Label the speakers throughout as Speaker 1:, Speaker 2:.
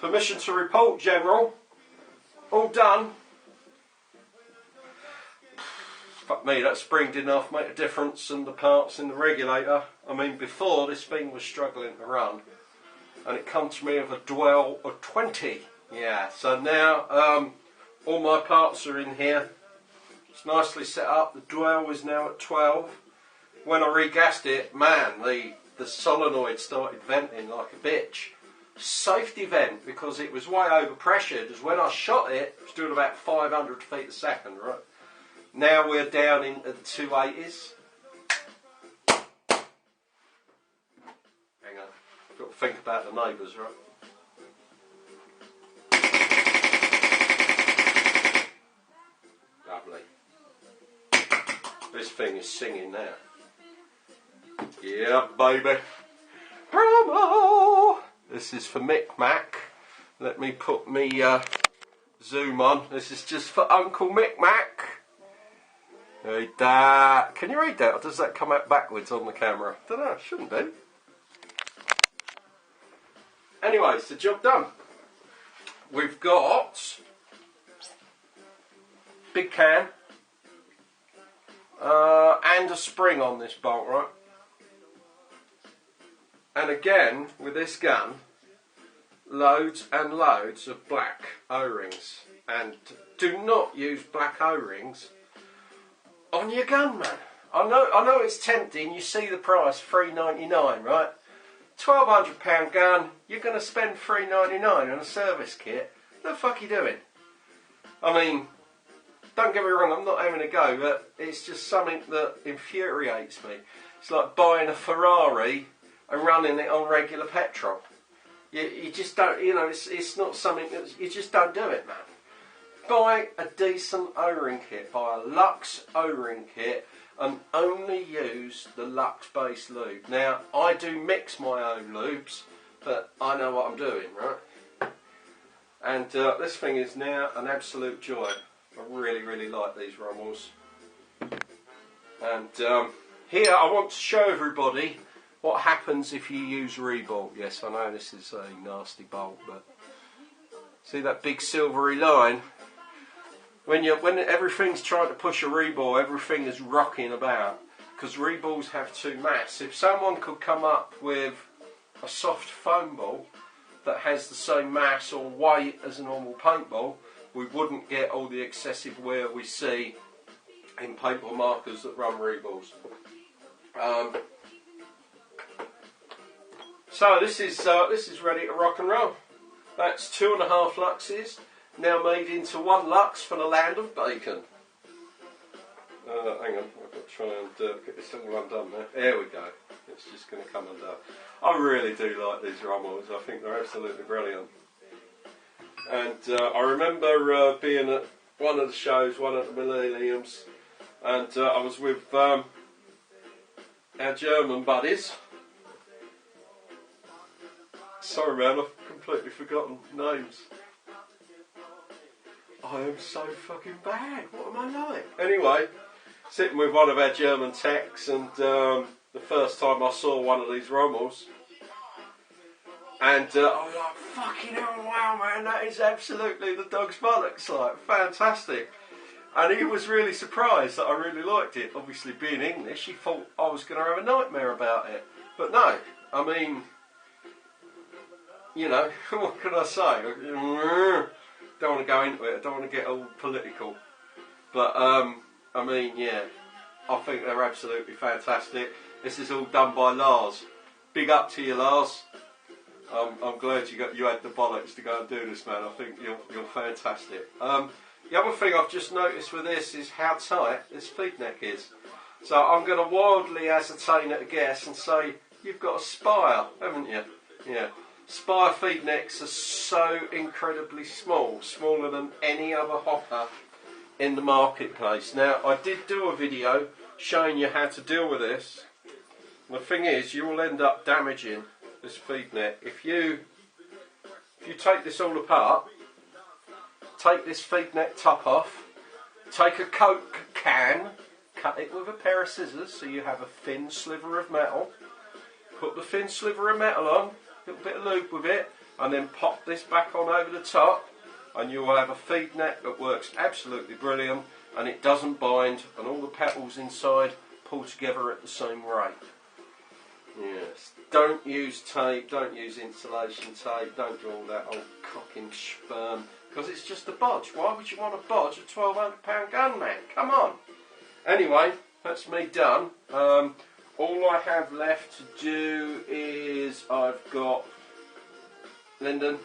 Speaker 1: Permission to report, General. All done. Fuck me, that spring didn't half make a difference and the parts in the regulator. I mean, before this thing was struggling to run. And it come to me with a dwell of 20. Yeah, so now all my parts are in here. It's nicely set up. The dwell is now at 12. When I regassed it, man, the solenoid started venting like a bitch. Safety vent, because it was way over pressured, as when I shot it, it was doing about 500 feet a second, right? Now we're down into the 280s. Hang on, I've got to think about the neighbours, right? Lovely. This thing is singing now. Yeah, baby. Promo! This is for Mick Mac. Let me put me zoom on. This is just for Uncle Mick Mac. Read that. Can you read that, or does that come out backwards on the camera? I don't know, shouldn't do. Anyway, it's the job done. We've got big can and a spring on this bolt, right? And again, with this gun, loads and loads of black O-rings. And do not use black O-rings on your gun, man. I know it's tempting. You see the price, $3.99, right? £1,200 gun, you're going to spend $3.99 on a service kit. What the fuck are you doing? I mean, don't get me wrong, I'm not having a go, but it's just something that infuriates me. It's like buying a Ferrari and running it on regular petrol. You just don't, you know, it's not something that, you just don't do it, man. Buy a decent O-ring kit, buy a LUXE O-ring kit, and only use the LUXE based lube. Now, I do mix my own lubes, but I know what I'm doing, right? And this thing is now an absolute joy. I really, really like these Rommels. And here I want to show everybody what happens if you use re-bolt. Yes, I know this is a nasty bolt, but see that big silvery line? When everything's trying to push a re-ball, everything is rocking about, because re-balls have two mass. If someone could come up with a soft foam ball that has the same mass or weight as a normal paintball, we wouldn't get all the excessive wear we see in paintball markers that run re-balls. So this is ready to rock and roll. That's 2.5 LUXEs. Now made into 1 LUXE for the land of bacon. Hang on, I've got to try and get this all undone now. There we go. It's just going to come undone. I really do like these Rommels. I think they're absolutely brilliant. And I remember being at one of the shows, one at the Millenniums, and I was with our German buddies. Sorry man, I've completely forgotten names. I am so fucking bad. What am I like? Anyway, sitting with one of our German techs, and the first time I saw one of these Rommels, and I was like, fucking hell, wow man, that is absolutely the dog's bollocks, like, fantastic. And he was really surprised that I really liked it. Obviously being English, he thought I was going to have a nightmare about it. But no, I mean, you know, what can I say? Don't want to go into it, I don't want to get all political. But, I mean, yeah, I think they're absolutely fantastic. This is all done by Lars. Big up to you, Lars. I'm glad you had the bollocks to go and do this, man. I think you're fantastic. The other thing I've just noticed with this is how tight this feed neck is. So I'm going to wildly ascertain at a guess and say, you've got a Spire, haven't you? Yeah. Spire feed necks are so incredibly small, smaller than any other hopper in the marketplace. Now, I did do a video showing you how to deal with this. The thing is, you will end up damaging this feed neck. If you take this all apart, take this feed neck top off, take a Coke can, cut it with a pair of scissors so you have a thin sliver of metal, put the thin sliver of metal on, a little bit of lube with it, and then pop this back on over the top, and you will have a feed net that works absolutely brilliant, and it doesn't bind, and all the petals inside pull together at the same rate. Yes, don't use tape, don't use insulation tape, don't do all that old cocking sperm, because it's just a bodge. Why would you want to bodge a £1,200 gun, man? Come on. Anyway, that's me done. All I have left to do is I've got London,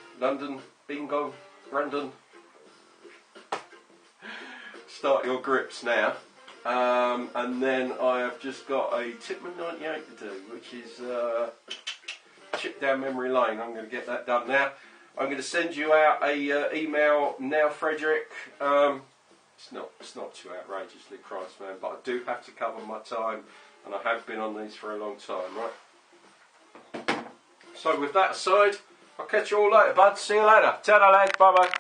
Speaker 1: Bingo, Brandon. Start your grips now. And then I have just got a Tipman 98 to do, which is chip down memory lane. I'm going to get that done now. I'm going to send you out a email now, Frederick. It's not too outrageously priced, man, but I do have to cover my time, and I have been on these for a long time, right? So with that aside, I'll catch you all later, bud. See you later. Ta-da, lads. Bye-bye.